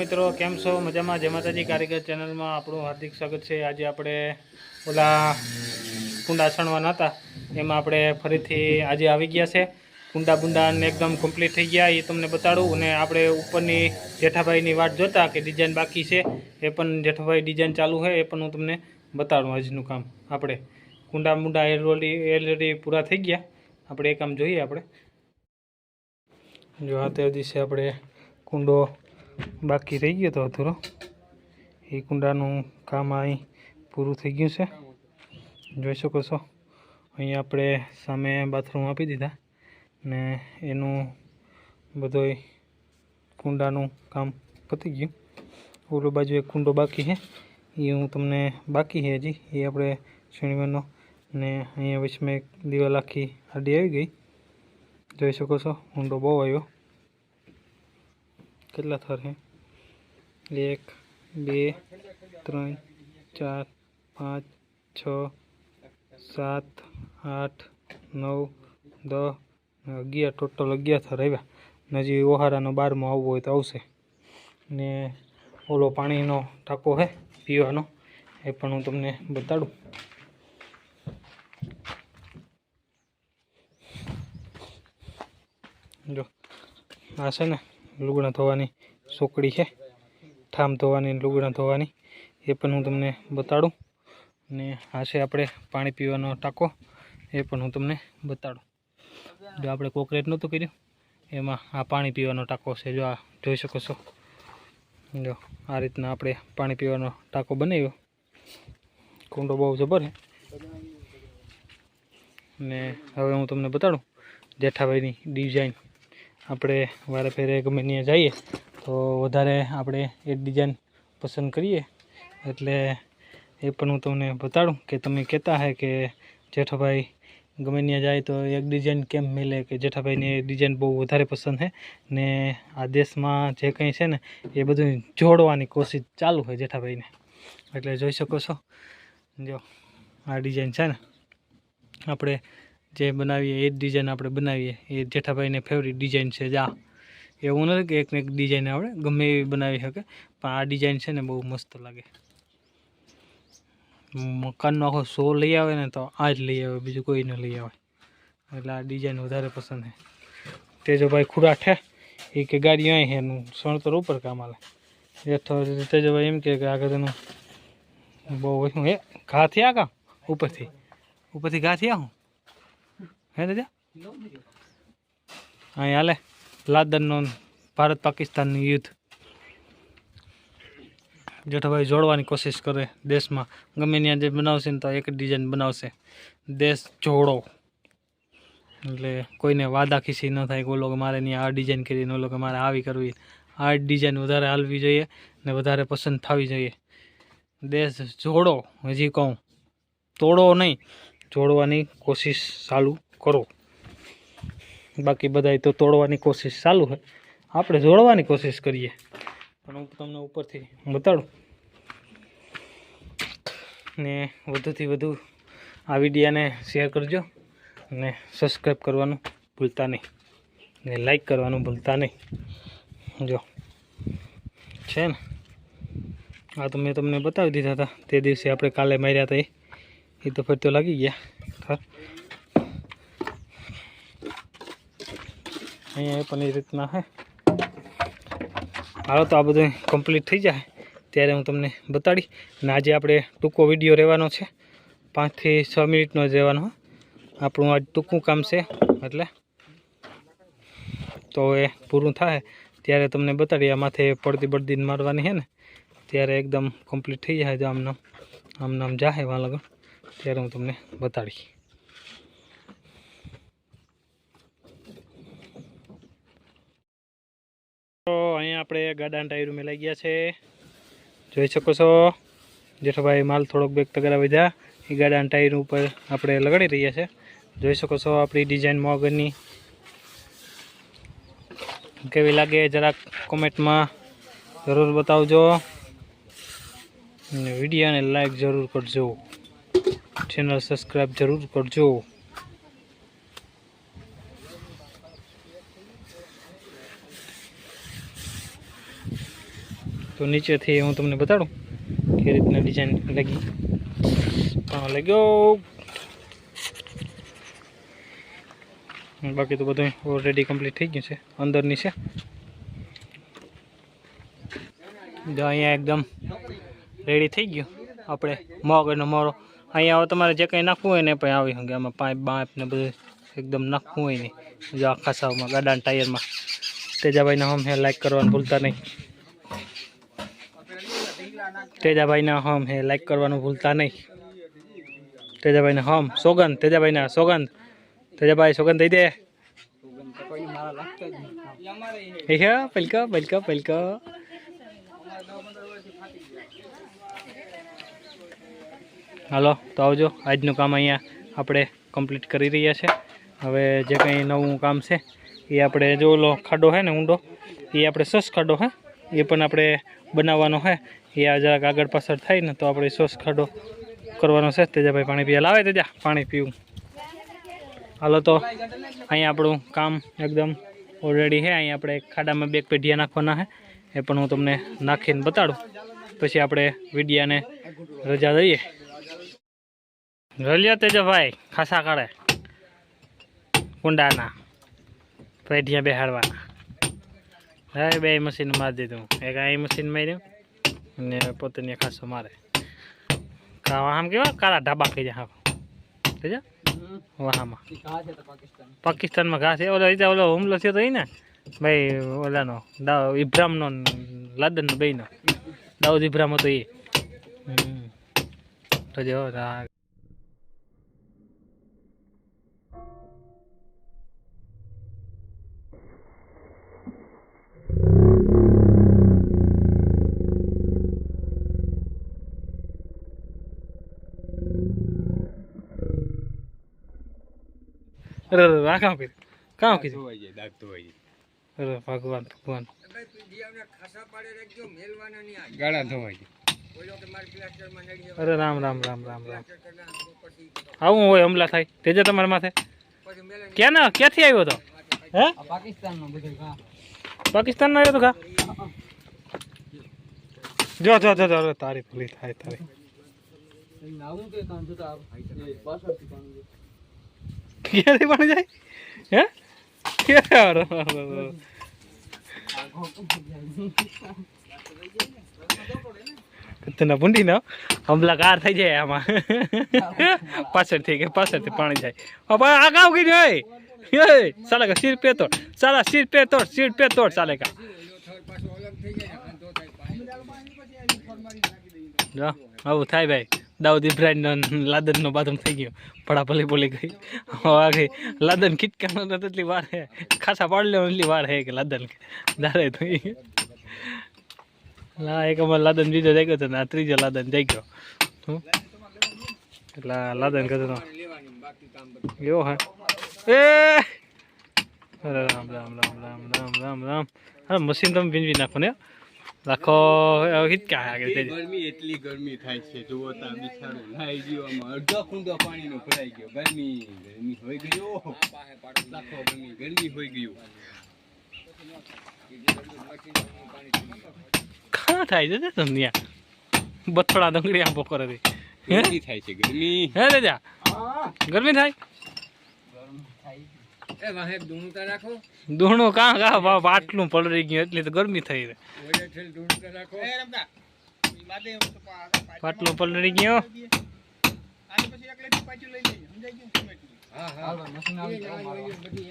મિત્રો, કેમ છો? મજામાં? જય માતાજી કારીગર ચેનલમાં આપણું હાર્દિક સ્વાગત છે। આજે આપણે ઓલા કુંડા છણવાના હતા, એમાં આપણે ફરીથી આજે આવી ગયા છે। કુંડા બુંડાને એકદમ કમ્પ્લીટ થઈ ગયા, એ તમને બતાડું। અને આપણે ઉપરની જેઠાભાઈની વાટ જોતા કે ડિઝાઇન બાકી છે, એ પણ જેઠાભાઈ ડિઝાઇન ચાલુ છે, એ પણ હું તમને બતાડું। આજનું કામ આપણે કુંડા બુંડા ઓલરેડી પૂરા થઈ ગયા। આપણે એ કામ જોઈએ। આપણે જો આ તે દિવસે આપણે કુંડો બાકી રહી ગયો તો અધૂરો, એ કુંડાનું કામ અહીં પૂરું થઈ ગયું છે। જોઈ શકો છો, અહીં આપણે સામે બાથરૂમ આપી દીધા ને એનું બધોય કુંડાનું કામ પતી ગયું। ઓલો બાજુ એક કુંડો બાકી છે, એ હું તમને બાકી છે હજી, એ આપણે શનિવારનો ને અહીંયા વચમાં એક દિવાલ આખી આડી આવી ગઈ। જોઈ શકો છો, ઊંડો બહુ આવ્યો। કેટલા થર છે? 1 2 3 4 5 6 7 8 9 10 11 ટોટલ 11 થર આવ્યા। હજી ઓહારાનો 12મો આવવો હોય તો આવશે। ને ઓલો પાણીનો ટાંકો છે પીવાનો, એ પણ હું તમને બતાડું। જો આ છે ને લુગડા ધોવાની સોકડી છે, ઠામ ધોવાની લુગડા ધોવાની, એ પણ હું તમને બતાડું। ને આ છે આપણે પાણી પીવાનો ટાંકો, એ પણ હું તમને બતાડું। જો આપણે કોકરેટ નહોતું કર્યું, એમાં આ પાણી પીવાનો ટાંકો છે। જો આ જોઈ શકો છો, જો આ રીતના આપણે પાણી પીવાનો ટાંકો બનાવ્યો। કુંડો બહુ જબર છે। ને હવે હું તમને બતાડું જેઠાભાઈની ડિઝાઇન। આપણે વારે ફેરે ગમે ત્યાં જઈએ તો વધારે આપણે એ ડિઝાઇન પસંદ કરીએ, એટલે એ પણ હું તમને બતાડું કે તમે કહેતા હે કે જેઠાભાઈ ગમે ત્યાં જાય તો એક ડિઝાઇન કેમ મળે, કે જેઠાભાઈને એ ડિઝાઇન બહુ વધારે પસંદ છે। ને આ દેશમાં જે કંઈ છે ને એ બધું જોડવાની કોશિશ ચાલુ છે જેઠાભાઈને। એટલે જોઈ શકો છો, જો આ ડિઝાઇન છે ને આપણે જે બનાવીએ એ જ ડિઝાઇન આપણે બનાવીએ, એ જેઠાભાઈને ફેવરિટ ડિઝાઇન છે। જ આ એવું નથી કે એકને એક ડિઝાઇન આપણે ગમે એવી બનાવી શકે, પણ આ ડિઝાઇન છે ને બહુ મસ્ત લાગે। મકાનનો આખો શો લઈ આવે ને તો આ જ લઈ આવે, બીજું કોઈ ન લઈ આવે। એટલે આ ડિઝાઇન વધારે પસંદ છે। તેજોભાઈ ખુરાઠ છે, એ કે ગાડી અહીં છે એનું સણતર ઉપર કામ હાલે। તેજોભાઈ એમ કે આગળ એનું બહુ શું હે ઘા થયા કામ ઉપરથી ઘા થયા હું હે દાદા અહીં હાલે લાદનનો ભારત પાકિસ્તાનનું યુદ્ધ। જેઠાભાઈ જોડવાની કોશિશ કરે દેશમાં, ગમે ત્યાં જે બનાવશે ને તો એક જ ડિઝાઇન બનાવશે। દેશ જોડો, એટલે કોઈને વાદા ખીસી ન થાય કે ઓલો કે મારે ત્યાં આ ડિઝાઇન કરીને, ઓલો કે મારે આવી કરવી। આ ડિઝાઇન વધારે હાલવી જોઈએ ને વધારે પસંદ થવી જોઈએ। દેશ જોડો, હજી કહું તોડો નહીં, જોડવાની કોશિશ ચાલુ કરો। બાકી બધાય તો તોડવાની કોશિશ ચાલુ છે, આપણે જોડવાની કોશિશ કરીએ। પણ હું તમને ઉપરથી બતાડું ને વધુથી વધુ આ વિડીયાને શેર કરજો અને સબસ્ક્રાઈબ કરવાનું ભૂલતા નહીં, ને લાઈક કરવાનું ભૂલતા નહીં। જો છે ને આ તો મેં તમને બતાવી દીધા હતા તે દિવસે, આપણે કાલે માર્યા હતા એ તો ફરી તો લાગી ગયા। અહીંયા એ પણ એ રીતના છે। હાલો તો આ બધું કમ્પ્લીટ થઈ જાય ત્યારે હું તમને બતાડી। અને આજે આપણે ટૂંકો વિડીયો રહેવાનો છે, 5 થી 6 મિનિટનો જ રહેવાનો। આપણું આજ ટૂંકું કામ છે, એટલે તો એ પૂરું થાય ત્યારે તમને બતાડી। આ માથે પડતી બળદી મારવાની છે ને, ત્યારે એકદમ કમ્પ્લીટ થઈ જાય, આમ નામ જાહે વાં લગન, ત્યારે હું તમને બતાડી। તો અહીંયા આપણે ગાડાના ટાયરો મેલાઈ ગયા છે, જોઈ શકો છો। જેઠાભાઈ માલ થોડોક બેગ તગડા વધ્યા એ ગાડાના ટાયર ઉપર આપણે લગાડી રહ્યા છે। જોઈ શકો છો આપણી ડિઝાઇન મોગરની કેવી લાગે જરાક કોમેન્ટમાં જરૂર બતાવજો, અને વિડીયોને લાઈક જરૂર કરજો, ચેનલ સબસ્ક્રાઈબ જરૂર કરજો। તો નીચેથી હું તમને બતાડું કે રીતના ડિઝાઇન લાગી. લાગ્યો. બાકી તો બધું ઓલરેડી કમ્પ્લીટ થઈ ગયું છે. અંદરની છે જો અહીંયા એકદમ રેડી થઈ ગયું. આપણે મગનો મોરો અહીંયા હવે તમારે જે કંઈ નાખવું હોય ને પણ આવી શકે. આમાં પાઇપ બાઇપ ને બધું એકદમ નાખવું હોય નહીં. જો આખા સાવમાં ગાડાના ટાયરમાં. તેજાભાઈના હોમ હે લાઈક કરવાનું ભૂલતા નહીં. તેજાભાઈના હોમ હે લાઈક કરવાનું ભૂલતા નહીં. તેજાભાઈના હોમ સોગંદ. તેજાભાઈના સોગંદ. તેજાભાઈ સોગંદ દઈ દે. પલકા પલકા પલકા. હાલો તો આવજો. આજનું કામ અહીંયા આપણે કમ્પ્લીટ કરી રહ્યા છે. હવે જે કંઈ નવું કામ છે એ આપણે જો ઓલો ખાડો છે ને ઊંડો એ આપણે સસ ખાડો હે એ પણ આપણે બનાવવાનો છે. એ આ જરાક આગળ પાછળ થાય ને તો આપણે સસ ખાડો કરવાનો છે. તેજાભાઈ પાણી પીવા લાવે. તેજા પાણી પીવું. હાલો તો અહીંયા આપણું કામ એકદમ ઓલરેડી છે. અહીંયા આપણે ખાડામાં 2 પેઢિયા નાખવાના છે. એ પણ હું તમને નાખીને બતાડું. પછી આપણે વિડિયાને રજા દઈએ. રલ્યો તેજાભાઈ ખાસા કાઢે કુંડાના પેઢિયા બેહાડવાના. હવે 2 મશીન મારી દીધું. એક અહીં મશીન માર્યું અને પોતાની ખાસો મારે. આમ કેવા કાળા ઢાબા ખાઈ જાય. તેજા વાહામાં પાકિસ્તાનમાં ઘાસ છે. ઓલો હુમલો થયો તો એ ને ભાઈ ઓલાનો ઇબ્રામનો લાદનનો બેયનો દાઉદ ઇબ્રામ હતો એ. તો જો અરે આ કામ કર્યું. કામ કીધું. અરે ભગવાન ભગવાન. અરે રામ રામ રામ રામ રામ. આવું હોય હમલા થાય. તેજે તમારા માથે ક્યાંથી આવ્યો હતો? હે પાકિસ્તાનનો આવ્યો તો કા? જો જો જો તારી ભૂલી થાય તારી. ક્યાંથી પાણી જાય? હે ના ભૂંડી ના હમલાકાર થઈ જાય આમાં. પાછળથી પાણી જાય. આ ગાવ ગઈ ચાલે કા સિર પે તોડ. સાલા સિર પે તોડ ચાલે કા. આવું થાય ભાઈ. દાઉદ ઇબ્રાહિમ લાદન નો બાથરૂમ થઈ ગયો. પડા ભલી બોલી ગઈ. હવે લાદન ખીટકાનો એટલી વાર હે. ખાસા પાડલે એટલી વાર હે કે લાદન દારે થઈ. એક અમાર લાદન બીજો જઈ ગયો ને આ ત્રીજો લાદન જઈ ગયો. એટલે લાદન કહેતો એવો હે. એ રામ રામ રામ રામ રામ રામ રામ. હા મશીન તમે ભીંજવી નાખો ને. રાખો હિચકા ગરમી એટલી ગરમી થાય છે. જુઓ તા બિચારો નાઈ જીવામાં અડધો કુંડો પાણીનો ભરાઈ ગયો. ગરમી હોય ગયો. ગરમી હોય ગયું. ખા થાય છે તમને બથડા ડંગળી આંબો કરે છે. ગરમી થાય છે. ગરમી હે દાદા ગરમી થાય. દૂણું કાં આટલું પલળી ગયું એટલે તો ગરમી થઈ. આટલું પલળી ગયો.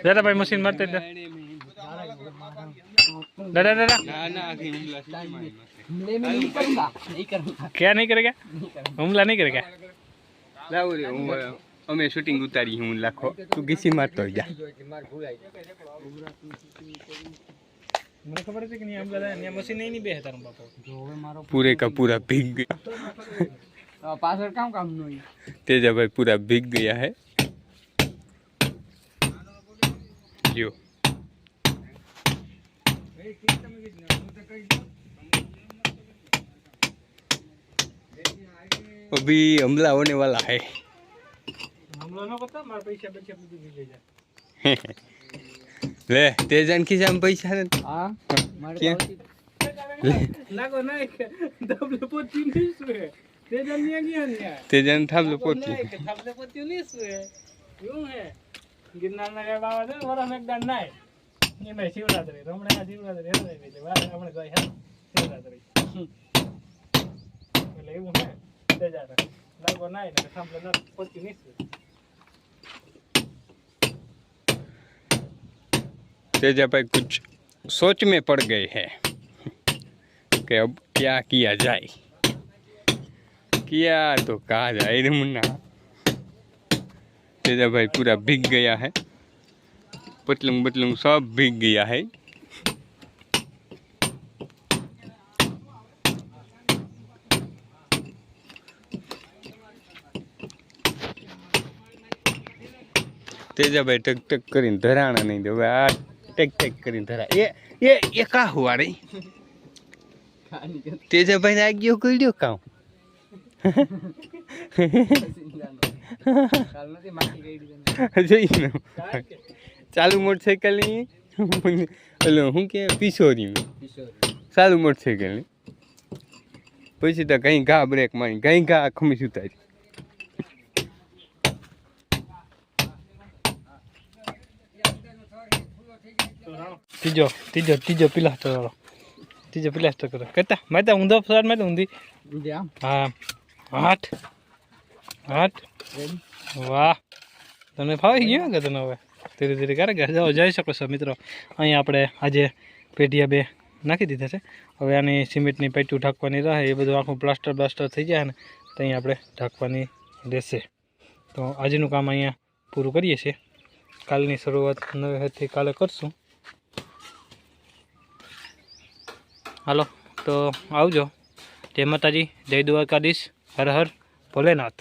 દાદા ભાઈ મશીન મારતે દાદા क्या नहीं करेगा हमला नहीं करेगा. અમે શૂટિંગ ઉતારી હું લાખો. તું ગીસી મારતો જા. મને ખબર હતી કે નહીં हमला ને મશીન નહીં બે તારું બાપો. પૂરે કા પૂરા ભીગ ગયા. પાછળ કામ નો તેજાભાઈ પૂરા ભીગ ગયા है. जो अभी हमला होने वाला है. हमला न करता मार पैसा बचे બધું લઈ જા. ले तेजान खिस्साમાં પૈસા નથી. હા મારે લાગો ના કે ધબલે પોતી નહીં સુએ તે જન્યા ગયા ને તે જન થાબલો પોતી ધબલે પોતી નહીં સુએ એવું હે ગિરનાર ના બાબા છે વરમ એકદમ નાય એમાં શિવરાત્રી રમણા શિવરાત્રી હે એટલે વારે આપણે જાય હે શિવરાત્રી એટલે એવું હે તે જાતા લાગો નાય ને ધબલે ના પોતી નહીં સુએ तेजा भाई कुछ सोच में पड़ गए हैं कि अब क्या किया जाए किया तो कहा जाए रे मुन्ना तेजा भाई पूरा भीग गया है पतलूंग बतलूंग सब भीग गया है तेजा भाई टक टक करीने धराणा नहीं दे आ टेक टेक करीने धरा ये का हुआ रे तेजा भाई ने आग्यो कर्यो काम કાલ નથી માટી ગઈ દીધી જોઈ ને ચાલુ મોટરસાઇકલ ની ઓલો હું કે પિશોરી કિશોરી ચાલુ મોટરસાઇકલ ની પછી તો કઈ ઘા બ્રેક મારી કઈ ઘા ખમીસ ઉતારી ત્રીજો પ્લાસ્ટર વાળો ત્રીજો પ્લાસ્ટર કરો કરતા માતા ઊંધો ફ્લાટ માતા ઊંધી ઊંધી આમ હા 8 વાહ તમને ફાવી ગયો કે તને હવે ધીરે ધીરે કરે કે જાઓ જઈ શકો છો મિત્રો અહીંયા આપણે આજે પેઢિયા બે નાખી દીધા છે હવે આની સિમેન્ટની પાટીઓ ઢાંકવાની રહે એ બધું આખું પ્લાસ્ટર થઈ જાય ને તો અહીંયા આપણે ઢાંકવાની રહેશે તો આજનું કામ અહીંયા પૂરું કરીએ છીએ કાલની શરૂઆત નવે હાથથી કાલે કરશું હાલો તો આવજો જય માતાજી જય દ્વારકાધીશ હર હર ભોલેનાથ